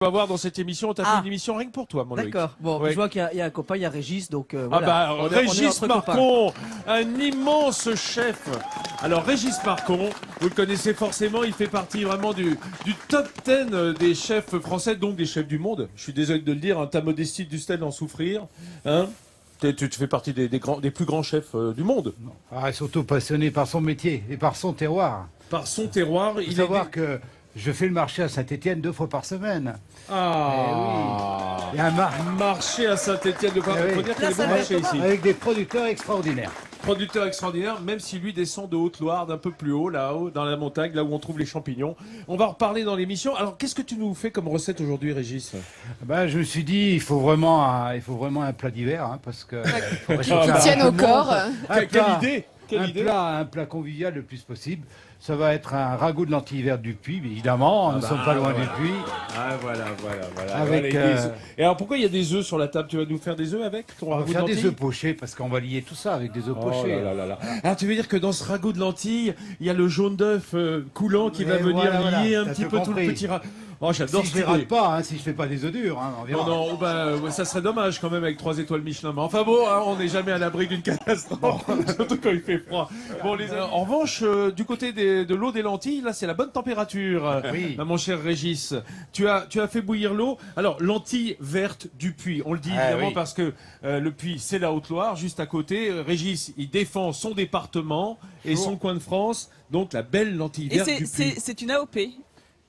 On va voir dans cette émission, on t'a fait une émission rien que pour toi, mon Loïc. D'accord. Bon, Ouais. je vois qu'il y a un copain, il y a Régis, donc voilà. On est Régis entre copains. Marcon, un immense chef. Alors Régis Marcon, vous le connaissez forcément, il fait partie vraiment du top 10 des chefs français, donc des chefs du monde. Je suis désolé de le dire, hein, ta modestie du style d'en souffrir. Hein, tu fais partie des plus grands chefs du monde. Ah, surtout passionné par son métier et par son terroir. Par son terroir, Il faut savoir que je fais le marché à Saint-Étienne 2 fois par semaine. Ah, Il y a un marché à Saint-Étienne de Eh oui. Il faut dire qu'il y a des bons marchés ici. avec des producteurs extraordinaires. Producteur extraordinaire, même si lui descend de Haute-Loire, d'un peu plus haut, là-haut, dans la montagne, là où on trouve les champignons. On va en reparler dans l'émission. Alors, qu'est-ce que tu nous fais comme recette aujourd'hui, Régis? Ben, je me suis dit, il faut vraiment un plat d'hiver, hein, parce que Qui tienne au corps. Quelle idée! Un plat convivial le plus possible. Ça va être un ragoût de lentilles vertes du Puy, évidemment. Nous ne sommes pas loin du Puy. Ah, voilà. Avec, Voilà, des œufs. Et alors, pourquoi il y a des œufs sur la table? Tu vas nous faire des œufs avec ton On va ragoût de faire des lentilles? œufs pochés, parce qu'on va lier tout ça avec des œufs Oh pochés. là là là. Alors, tu veux dire que dans ce ragoût de lentilles, il y a le jaune d'œuf coulant qui va venir voilà, lier un t'as petit tout peu tout compris. le petit ragoût. Oh, j'adore Si je cette les idée. rate pas, hein, si je fais pas des œufs durs, hein, on verra. Non, ça serait dommage quand même avec 3 étoiles Michelin. Mais enfin bon, hein, on n'est jamais à l'abri d'une catastrophe, surtout quand il fait froid. Bon, en revanche, du côté de l'eau des lentilles, là, c'est la bonne température. Oui. Mon cher Régis, tu as fait bouillir l'eau. Alors, lentilles vertes du Puy. On le dit évidemment oui. parce que le Puy, c'est la Haute-Loire, juste à côté. Régis, il défend son département et son coin de France. Donc, la belle lentille Et verte du Puy. c'est une AOP,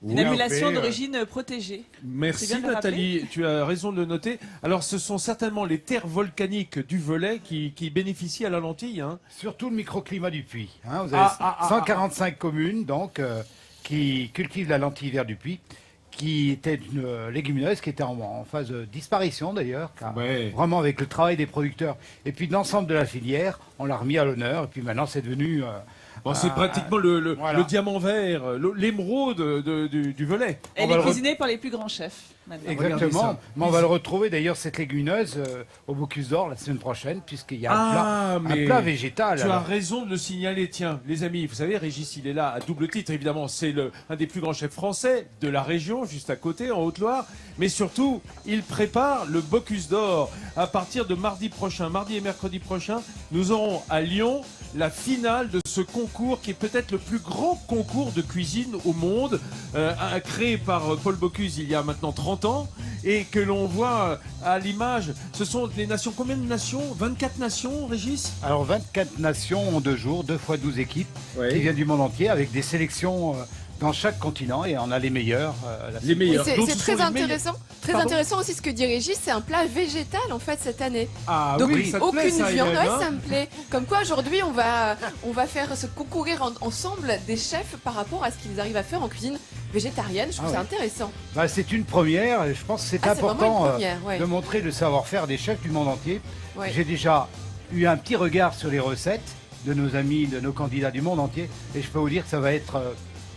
une Oui, appellation AOP, d'origine protégée. Merci C'est bien de le Nathalie, tu as raison de le noter. Alors ce sont certainement les terres volcaniques du Velay qui bénéficient à la lentille. Hein. Surtout le microclimat du Puy. Hein, vous avez 145 communes donc, qui cultivent la lentille verte du Puy, qui était une légumineuse qui était en phase de disparition d'ailleurs, car vraiment avec le travail des producteurs. Et puis de l'ensemble de la filière, on l'a remis à l'honneur, et puis maintenant c'est devenu... Bon, c'est pratiquement le diamant vert, l'émeraude du Velay. Elle est cuisinée par les plus grands chefs. Maintenant. Exactement. Mais on va le retrouver d'ailleurs cette légumineuse au Bocuse d'Or la semaine prochaine, puisqu'il y a un plat végétal. Tu as raison de le signaler. Tiens, les amis, vous savez, Régis, il est là à double titre. Évidemment, c'est un des plus grands chefs français de la région, juste à côté, en Haute-Loire. Mais surtout, il prépare le Bocuse d'Or. À partir de mardi et mercredi prochain, nous aurons à Lyon la finale de ce concours qui est peut-être le plus grand concours de cuisine au monde, créé par Paul Bocuse il y a maintenant 30 ans, et que l'on voit à l'image. Ce sont des nations, combien de nations? 24 nations, Régis? Alors 24 nations en 2 jours, 2 fois 12 équipes qui viennent du monde entier avec des sélections dans chaque continent et on a les meilleurs. Les meilleurs. C'est très intéressant. Très intéressant aussi ce que dit Régis, c'est un plat végétal en fait cette année. Ah Donc oui, ça te aucune plaît, ça, viande, Irène, hein? ça me plaît. Comme quoi aujourd'hui on va faire se concourir ensemble des chefs par rapport à ce qu'ils arrivent à faire en cuisine végétarienne. Je trouve ça intéressant. Bah, c'est une première et je pense que c'est important vraiment une première, ouais. de montrer le savoir-faire des chefs du monde entier. Ouais. J'ai déjà eu un petit regard sur les recettes de nos amis, de nos candidats du monde entier et je peux vous dire que ça va être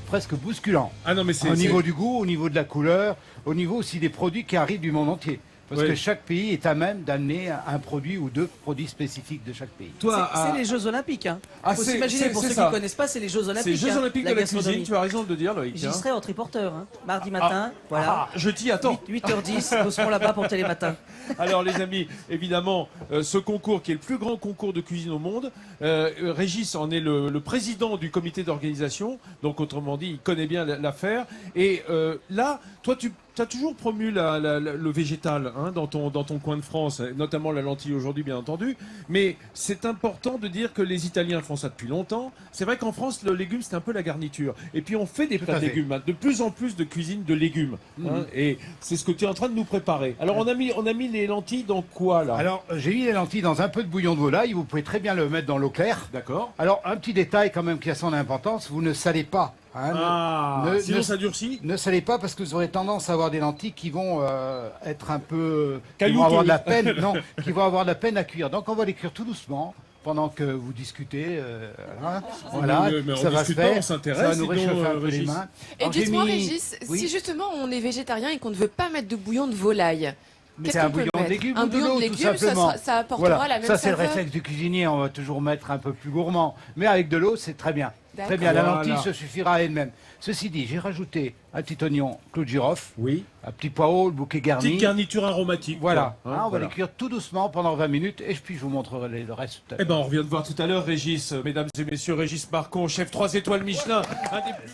presque bousculant. Ah non, mais Au niveau du goût, au niveau de la couleur, au niveau aussi des produits qui arrivent du monde entier. Parce que chaque pays est à même d'amener un produit ou 2 produits spécifiques de chaque pays. C'est les Jeux Olympiques. Hein. Faut s'imaginer, pour ceux qui ne connaissent pas, c'est les Jeux Olympiques. C'est les Jeux Olympiques de la gastronomie. cuisine, tu as raison de le dire, Loïc. J'y serai en triporteur, hein. Mardi matin, voilà. Je t'y attends. 8h10, nous serons là-bas pour Télématin. Alors les amis, évidemment, ce concours qui est le plus grand concours de cuisine au monde, Régis en est le président du comité d'organisation, donc autrement dit, il connaît bien l'affaire. Et là, toi, tu as toujours promu le végétal hein, dans ton coin de France, notamment la lentille aujourd'hui, bien entendu. Mais c'est important de dire que les Italiens font ça depuis longtemps. C'est vrai qu'en France, le légume, c'est un peu la garniture. Et puis on fait des plats de légumes, de plus en plus de cuisine de légumes. Hein, et c'est ce que tu es en train de nous préparer. Alors on a mis les lentilles dans quoi là? Alors j'ai mis les lentilles dans un peu de bouillon de volaille. Vous pouvez très bien le mettre dans l'eau claire. D'accord. Alors un petit détail quand même qui a son importance, vous ne salez pas. Hein, sinon ça durcit. Ne salez pas parce que vous aurez tendance à avoir des lentilles qui vont être un peu... qui Caillouteux. vont avoir de la peine, non, qui vont avoir de la peine à cuire. Donc on va les cuire tout doucement pendant que vous discutez. Voilà, mais ça en va se discutant, faire. on s'intéresse, Ça va nous sinon, réchauffer un peu les Régis. mains. Et Alors, j'ai dites-moi mis- Régis, Oui. si justement on est végétarien et qu'on ne veut pas mettre de bouillon de volaille, Mais qu'est-ce c'est un qu'on peut bouillon de mettre? légumes Un ou de bouillon l'eau, de tout légumes, simplement. ça apportera la même Ça, c'est le saveur. réflexe du cuisinier. On va toujours mettre un peu plus gourmand. Mais avec de l'eau, c'est très bien. Très bien, la Voilà. lentille se suffira à elle-même. Ceci dit, j'ai rajouté un petit oignon clou de girofle, Oui. un petit poireau, le bouquet garni. Petite garniture aromatique. Voilà, quoi, hein, on va voilà. les cuire tout doucement pendant 20 minutes et puis je vous montrerai le reste tout à Eh l'heure. ben, on revient de voir tout à l'heure Régis, mesdames et messieurs, Régis Marcon, chef 3 étoiles Michelin.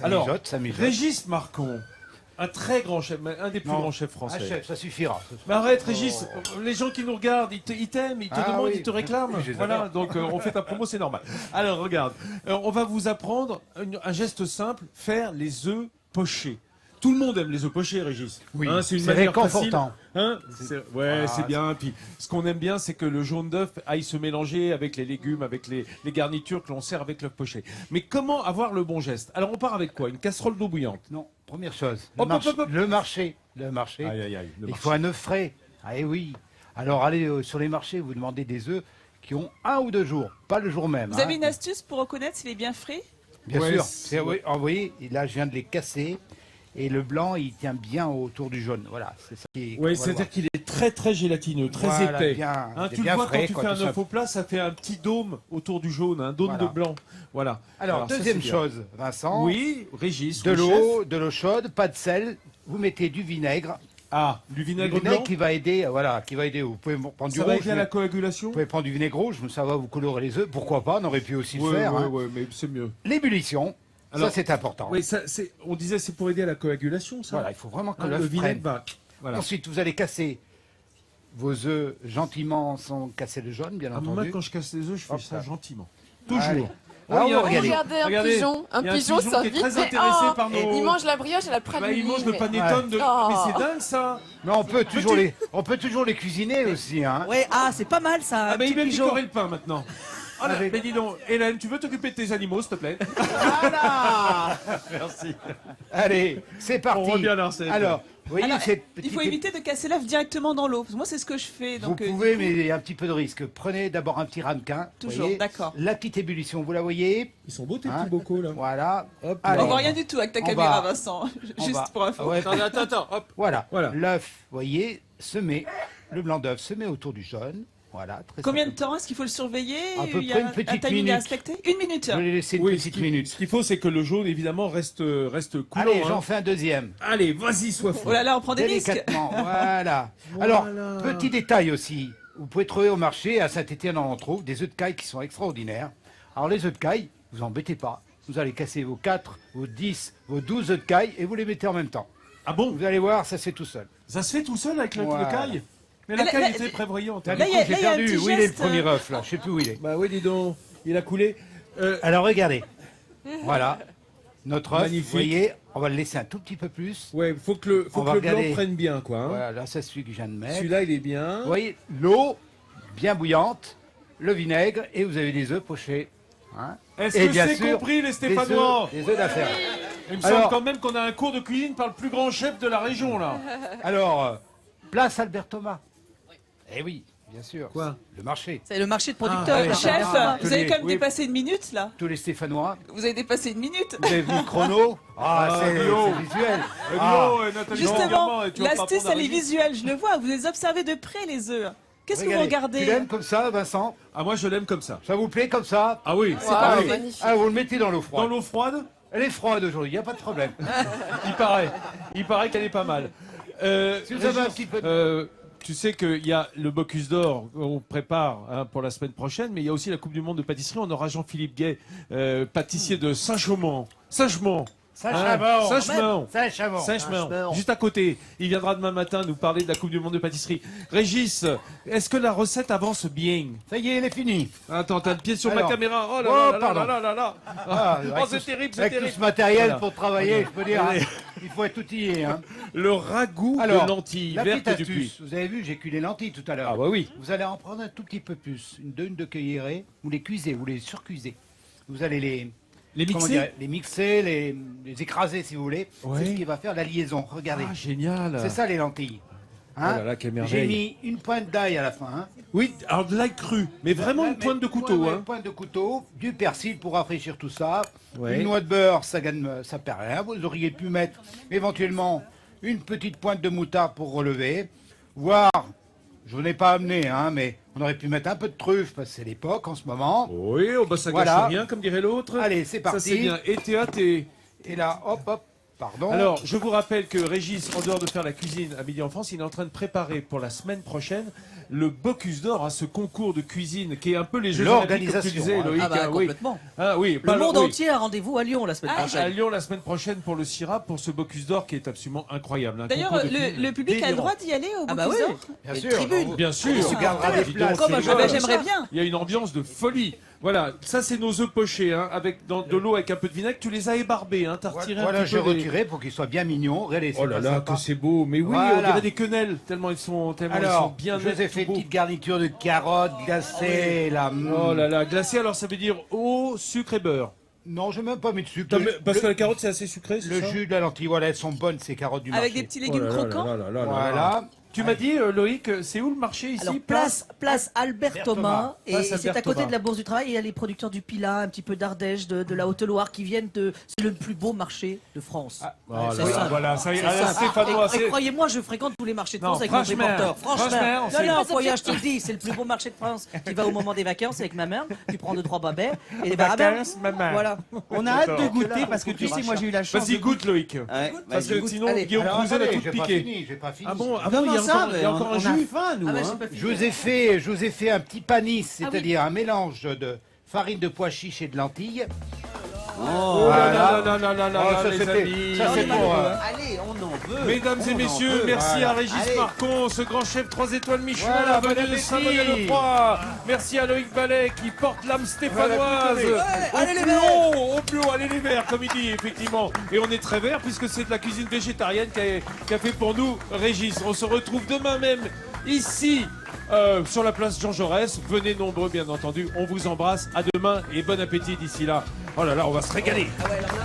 Alors, Ça mijote. Régis Marcon, un très grand chef, un des plus Non. grands chefs Ah, français. chef, ça suffira. Mais arrête Régis, les gens qui nous regardent, ils t'aiment, ils te Ah demandent, oui. ils te réclament. Oui, je les Voilà, adore. donc on fait ta promo, c'est normal. Alors regarde, on va vous apprendre un geste simple, faire les œufs pochés. Tout le monde aime les œufs pochés, Régis. Oui, Hein, c'est une c'est manière réconfortant. facile. Hein ouais, c'est bien. Puis ce qu'on aime bien, c'est que le jaune d'œuf aille se mélanger avec les légumes, avec les garnitures que l'on sert avec l'œuf poché. Mais comment avoir le bon geste? Alors on part avec quoi? Une casserole d'eau bouillante. Non, première chose, Hop, hop, hop. le marché. Le marché. Aïe, aïe, aïe. le Il marché. faut un œuf frais. Ah eh oui. Alors allez sur les marchés, vous demandez des œufs qui ont 1 ou 2 jours, pas le jour même. Vous avez une astuce pour reconnaître s'il est bien frais? Bien Ouais, sûr. c'est- Oui, vous voyez, là je viens de les casser et le blanc il tient bien autour du jaune. Voilà, c'est ça qui est. Oui, on va c'est-à-dire voir. qu'il est très très gélatineux, très Voilà, épais. bien- Hein, il est tu le bien vois frais, quand tu quoi, fais un tout ça. œuf au plat, ça fait un petit dôme autour du jaune, un dôme Voilà. de blanc. Voilà. Alors ça, deuxième c'est bien. chose, Vincent. Oui, Régis. De le chef. l'eau chaude, pas de sel. Vous mettez du vinaigre. Ah, du Du vinaigre vinaigre blanc. qui va aider, voilà, qui va aider. Vous pouvez prendre du Ça va rouge. aider à mais- la coagulation. Vous pouvez prendre du vinaigre rouge, mais ça va vous colorer les œufs. Pourquoi pas? On aurait pu aussi Ouais, le faire. ouais, hein. ouais, mais c'est mieux. L'ébullition, Alors- ça c'est important. Oui, on disait c'est pour aider à la coagulation, ça. Voilà, il faut vraiment que Hein, le l'œuf vinaigre prenne. va. Voilà. Ensuite, vous allez casser vos œufs gentiment sans casser le jaune, bien À moi, entendu. quand je casse les œufs, je fais Hop ça là. gentiment. Allez. Toujours. Ah, il y a- regardez. Regardez un pigeon. Un il y a pigeon, ça qui est vite. très mais intéressé oh, par nos. Il mange la brioche à la praline. Bah, il mange le mais- panettone de. Oh. Mais c'est dingue ça. Mais on peut toujours les cuisiner aussi. Hein. Ouais, ah, c'est pas mal ça. Ah un bah il petit va pigeon. picorer le pain maintenant. Ah là, Avec- mais dis donc, Hélène, tu veux t'occuper de tes animaux, s'il te plaît? Voilà. Merci. Allez, c'est parti. On revient à la recette. Alors, vous voyez Alors, cette il petite faut éviter de casser l'œuf directement dans l'eau. Parce que moi, c'est ce que je fais. Vous Donc, pouvez, mais il y a un petit peu de risque. Prenez d'abord un petit ramequin. vous Toujours, voyez. d'accord. La petite ébullition, vous la voyez? Ils sont beaux tes Hein petits bocaux là. Voilà. Hop. Allez. on voit rien du tout avec ta On caméra, va- Vincent. on Juste va- pour info. Ouais. Attends, hop. Voilà. Voilà. L'œuf, vous voyez, le blanc d'œuf se met autour du jaune. Voilà. Très Combien de simplement. temps est-ce qu'il faut le surveiller? À peu Il y a près une un petite timing minute. à respecter? Une minute. Je vais les laisser une Oui, petite minute. ce qu'il faut, c'est que le jaune, évidemment, reste coulant. Allez, hein. j'en fais un deuxième. Allez, vas-y, sois fou. Oh là là, on prend des risques. Délicatement. Voilà. Alors, petit détail aussi. Vous pouvez trouver au marché, à Saint-Étienne, on en trouve, des œufs de caille qui sont extraordinaires. Alors, les œufs de caille, vous embêtez pas. Vous allez casser vos 4, vos 10, vos 12 œufs de caille et vous les mettez en même temps. Ah bon? Vous allez voir, ça se fait tout seul. Ça se fait tout seul avec le Voilà. caille? Mais la Là, caille là, était prévoyante. Là, hein. Là, du il y a- coup, j'ai là, il y a un perdu. petit Où il est le geste, premier œuf, là? Je sais plus où il est. Bah oui, dis donc, il a coulé. Alors, regardez. Voilà. Notre œuf, Magnifique. vous voyez, on va le laisser un tout petit peu plus. Ouais, faut que le, On va blanc regarder. prenne bien, quoi. Hein. Voilà, là, c'est celui que je viens de mettre. Celui-là, il est bien. Vous voyez, l'eau bien bouillante, le vinaigre et vous avez des œufs pochés. Hein. Est-ce Et que bien c'est sûr, compris, les Stéphanois? Des œufs d'affaires. Il me Alors- semble quand même qu'on a un cours de cuisine par le plus grand chef de la région, là. Alors, place Albert Thomas. Eh oui, bien sûr. Quoi? Le marché. C'est le marché de producteurs. Ah, oui. là. Chef, Tous vous avez les- quand même oui. dépassé une minute là. Tous les Stéphanois. Vous avez dépassé une minute. Vous avez vu le chrono? Ah, c'est Guillaume. visuel. Eh, Ah. Guillaume et Nathalie Justement, Morgan, et tu vas pas l'astuce prendre elle est Régis. visuelle, je le vois. Vous les observez de près les œufs. Qu'est-ce que vous Regardez. Tu regardez? l'aimes comme ça, Vincent? Ah, moi, je l'aime comme ça. Ça vous plaît comme ça? Ah oui, C'est Waouh, parfait. magnifique. Ah, vous le mettez dans l'eau dans froide. l'eau froide, Elle est froide aujourd'hui, il n'y a pas de problème. il paraît. Il paraît qu'elle est pas mal. Si vous avez un petit peu de... Tu sais qu'il y a le Bocuse d'Or qu'on prépare hein, pour la semaine prochaine, mais il y a aussi la Coupe du Monde de pâtisserie. On aura Jean-Philippe Gay, pâtissier de Saint-Chamond. Saint-Chamond. Saint-Chamond. Saint-Chamond. Saint-Chamond. Saint-Chamond. Juste à côté. Il viendra demain matin nous parler de la Coupe du Monde de pâtisserie. Régis, est-ce que la recette avance bien? Ça y est, elle est finie. Attends, t'as le pied sur Alors. ma caméra. Oh là Oh, là là pardon. là là là. Ah, Oh, avec c'est tout- terrible, c'est Avec tout terrible. ce matériel Voilà. pour travailler, je peux dire, Allez. il faut être outillé. Hein. Le ragoût Alors, de lentilles la vertes petite du puits. astuce, vous avez vu, j'ai cuit les lentilles tout à l'heure. Ah bah oui. Vous allez en prendre un tout petit peu plus, une de cuillerée, vous les cuisez, vous les surcuisez. Vous allez les Les comment mixer. dire, les mixer, les écraser si vous voulez. Ouais. C'est ce qui va faire la liaison. Regardez, Ah, génial. c'est ça les lentilles. Hein. Oh là là, quelle merveille. J'ai mis une pointe d'ail à la fin. Hein. Oui, alors de l'ail cru, mais vraiment une Mais- pointe de couteau. ouais, Hein. Une pointe de couteau, du persil pour rafraîchir tout ça, Ouais. une noix de beurre, ça perd rien. Vous auriez pu mettre éventuellement une petite pointe de moutarde pour relever, voire je n'ai pas amené, hein, mais on aurait pu mettre un peu de truffe, parce que c'est l'époque en ce moment. Oui, oh bah ça Voilà. gâche rien, comme dirait l'autre. Allez, c'est parti. Ça c'est bien. Et là, hop, hop, pardon. Alors, je vous rappelle que Régis, en dehors de faire la cuisine à Midi en France, il est en train de préparer pour la semaine prochaine le Bocuse d'Or, ce concours de cuisine qui est un peu les Jeux Olympiques, comme tu disais, Loïc. Ah bah, complètement. Oui, Le monde entier a rendez-vous à Lyon la semaine À prochaine. Lyon la semaine prochaine pour le CIRA, pour ce Bocuse d'Or qui est absolument incroyable. D'ailleurs, le public a le droit d'y aller au Ah bah oui, Bocuse d'Or Bien les sûr. tribunes. Bien sûr. On se gardera des places. Comme un jeu de J'aimerais bien. Il y a une ambiance de folie. Voilà, ça c'est nos œufs pochés, hein, avec de l'eau avec un peu de vinaigre. Tu les as ébarbés, hein, t'as retiré un Voilà, petit j'ai peu les- retiré pour qu'ils soient bien mignons. Regardez, Oh là pas là, sympa. que c'est beau. Mais oui, Voilà. on dirait des quenelles, tellement ils sont Alors, bien je vous ai nets, fait une tout beaux. petite garniture de carottes glacées, là. Oh là là, glacé, alors ça veut dire eau, sucre et beurre. Non, je n'ai même pas mis de sucre. Parce que la carotte c'est assez sucré, c'est Le ça jus de la lentille, voilà, elles sont bonnes, ces carottes du marché. Avec des petits légumes croquants. Voilà. Tu m'as dit, Loïc, c'est où le marché ici? Alors, place Albert Thomas, et Place c'est Albert à côté Thomas. de la Bourse du Travail. Il y a les producteurs du Pilat, un petit peu d'Ardèche, de la Haute-Loire qui viennent de. C'est le plus beau marché de France. Oh là c'est là, simple. voilà, ça y est, C'est allez, simple. Stéphanois, Et c'est... croyez-moi, je fréquente tous les marchés de Non, France avec mon franchement, reporter. franchement, c'est- Non, voyage, je te le dis, c'est le plus beau marché de France. Tu vas au moment des vacances avec ma mère, tu prends 2-3 babets et les Vacances, maman. Voilà. On a hâte de goûter parce que tu sais, moi j'ai eu la chance. Vas-y, de goûte, Loïc. Ouais, Parce vas-y. que sinon, Allez. Guillaume Alors, Crouzet l'a attendez, tout j'ai pas piqué. fini, j'ai pas fini. Ah bon, Comment il y a ça, encore un on a jus? faim, nous. Ah bah, hein. j'ai pas fini. Je vous ai fait un petit panis, c'est-à-dire un mélange de farine de pois chiches et de lentilles. Oh là là là là là là Oh, là, ça, les c'était- amis. ça, c'est pour, Allez, on en veut. Mesdames et On en messieurs, veut. merci Voilà. à Régis Allez. Marcon, ce grand chef 3 étoiles Michelin, Voilà, bon venu de appétit. Saint-Bonnet-le-Croix. Merci à Loïc Ballet qui porte l'âme stéphanoise. Voilà, allez, les Au plus haut, allez les verts, comme il dit, effectivement. Et on est très verts puisque c'est de la cuisine végétarienne qu'a fait pour nous Régis. On se retrouve demain même ici. Sur la place Jean Jaurès, venez nombreux bien entendu, on vous embrasse, à demain et bon appétit d'ici là. Oh là là, on va se régaler. Ah ouais, alors là,